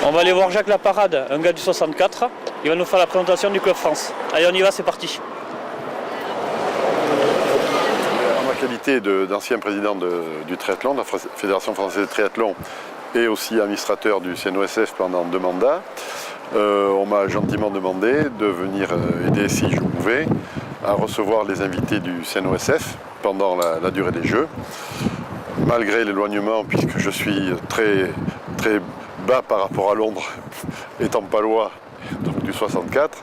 On va aller voir Jacques Laparade, un gars du 64. Il va nous faire la présentation du Club France. Allez, on y va, c'est parti. En ma qualité d'ancien président du triathlon, de la Fédération française de triathlon, et aussi administrateur du CNOSF pendant 2 mandats, on m'a gentiment demandé de venir aider, si je pouvais, à recevoir les invités du CNOSF pendant la durée des Jeux. Malgré l'éloignement, puisque je suis très bas par rapport à Londres, étant palois, donc du 64,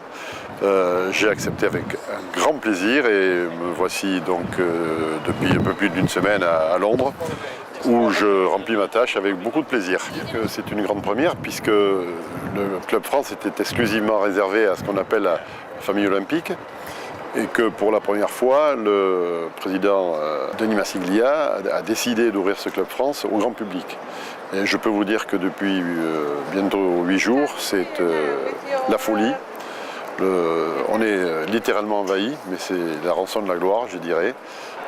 j'ai accepté avec un grand plaisir et me voici donc depuis un peu plus d'1 semaine à Londres, où je remplis ma tâche avec beaucoup de plaisir. C'est une grande première puisque le Club France était exclusivement réservé à ce qu'on appelle la famille olympique et que pour la première fois, le président Denis Massiglia a décidé d'ouvrir ce Club France au grand public. Et je peux vous dire que depuis bientôt 8 jours, c'est la folie. On est littéralement envahi, mais c'est la rançon de la gloire, je dirais.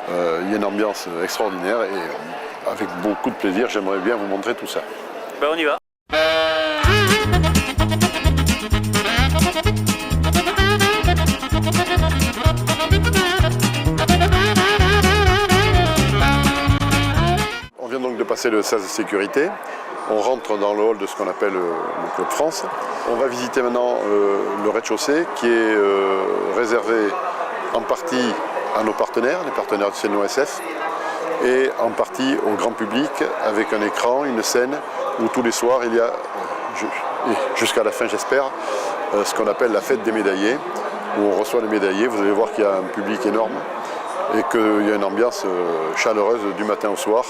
Il y a une ambiance extraordinaire et avec beaucoup de plaisir, j'aimerais bien vous montrer tout ça. Ben on y va. On vient donc de passer le sas de sécurité. On rentre dans le hall de ce qu'on appelle le Club France. On va visiter maintenant le rez-de-chaussée qui est réservé en partie à nos partenaires, les partenaires du CNOSF, et en partie au grand public avec un écran, une scène où tous les soirs il y a, jusqu'à la fin j'espère, ce qu'on appelle la fête des médaillés, où on reçoit les médaillés. Vous allez voir qu'il y a un public énorme et qu'il y a une ambiance chaleureuse du matin au soir.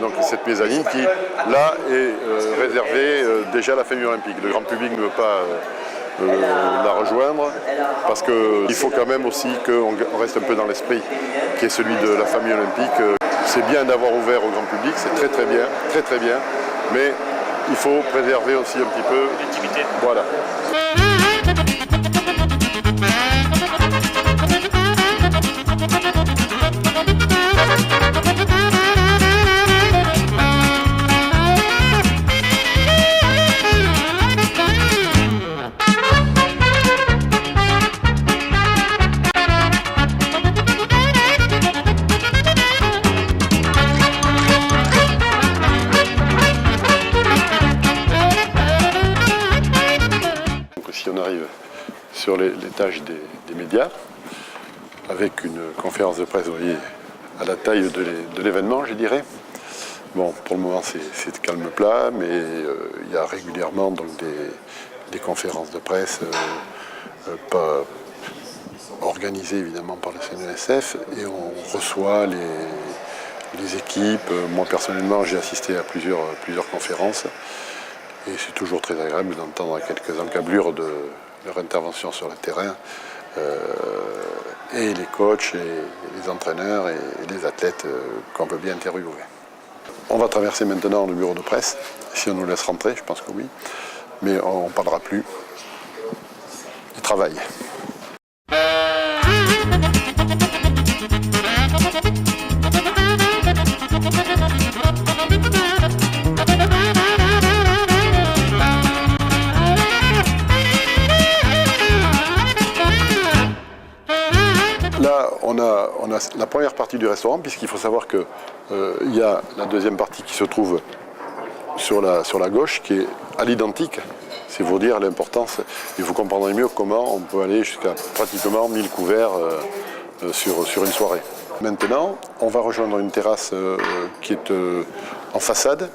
Donc cette mezzanine qui là est réservée déjà à la famille olympique. Le grand public ne veut pas la rejoindre parce qu'il faut quand même aussi qu'on reste un peu dans l'esprit qui est celui de la famille olympique. C'est bien d'avoir ouvert au grand public, c'est très bien, mais il faut préserver aussi un petit peu l'intimité. Voilà. On arrive sur l'étage des médias avec une conférence de presse, vous voyez, à la taille de l'événement, je dirais. Bon, pour le moment, c'est calme plat, mais il y a régulièrement donc, des conférences de presse pas organisées évidemment par le CNOSF et on reçoit les équipes. Moi, personnellement, j'ai assisté à plusieurs conférences. Et c'est toujours très agréable d'entendre quelques encablures de leur intervention sur le terrain, et les coachs, et les entraîneurs, et les athlètes qu'on peut bien interviewer. On va traverser maintenant le bureau de presse, si on nous laisse rentrer, je pense que oui, mais on ne parlera plus du travail. Là, on a la première partie du restaurant, puisqu'il faut savoir qu'il y a la deuxième partie qui se trouve sur la gauche, qui est à l'identique. C'est vous dire l'importance, et vous comprendrez mieux comment on peut aller jusqu'à pratiquement 1000 couverts sur une soirée. Maintenant, on va rejoindre une terrasse qui est en façade,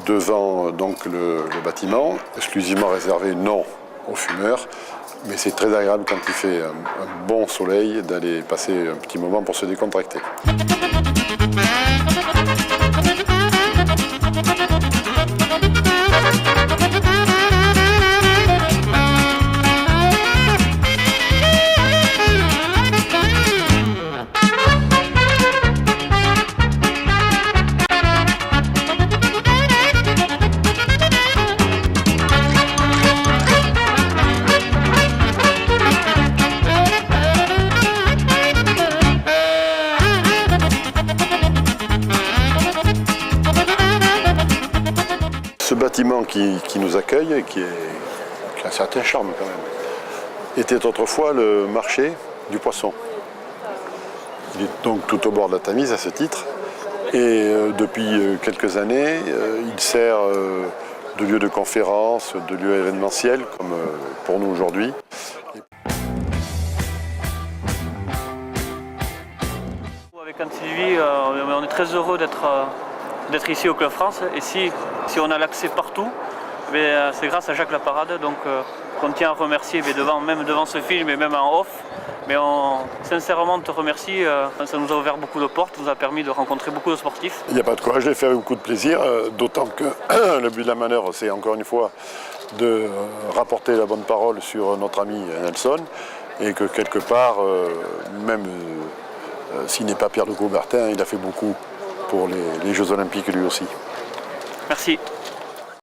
devant donc, le bâtiment, exclusivement réservé non aux fumeurs. Mais c'est très agréable quand il fait un bon soleil d'aller passer un petit moment pour se décontracter. qui nous accueille et qui a un certain charme quand même, était autrefois le marché du poisson. Il est donc tout au bord de la Tamise à ce titre. Et depuis quelques années, il sert de lieu de conférence, de lieu événementiel, comme pour nous aujourd'hui. Avec Anne-Sylvie, on est très heureux d'être ici au Club France. Et si on a l'accès partout, c'est grâce à Jacques Laparade. Donc qu'on tient à remercier, même devant ce film et même en off. Mais sincèrement, on te remercie. Ça nous a ouvert beaucoup de portes, ça nous a permis de rencontrer beaucoup de sportifs. Il n'y a pas de quoi, je l'ai fait avec beaucoup de plaisir, d'autant que le but de la manœuvre, c'est encore une fois de rapporter la bonne parole sur notre ami Nelson, et que quelque part, même s'il n'est pas Pierre de Coubertin, il a fait beaucoup pour les Jeux Olympiques lui aussi. Merci.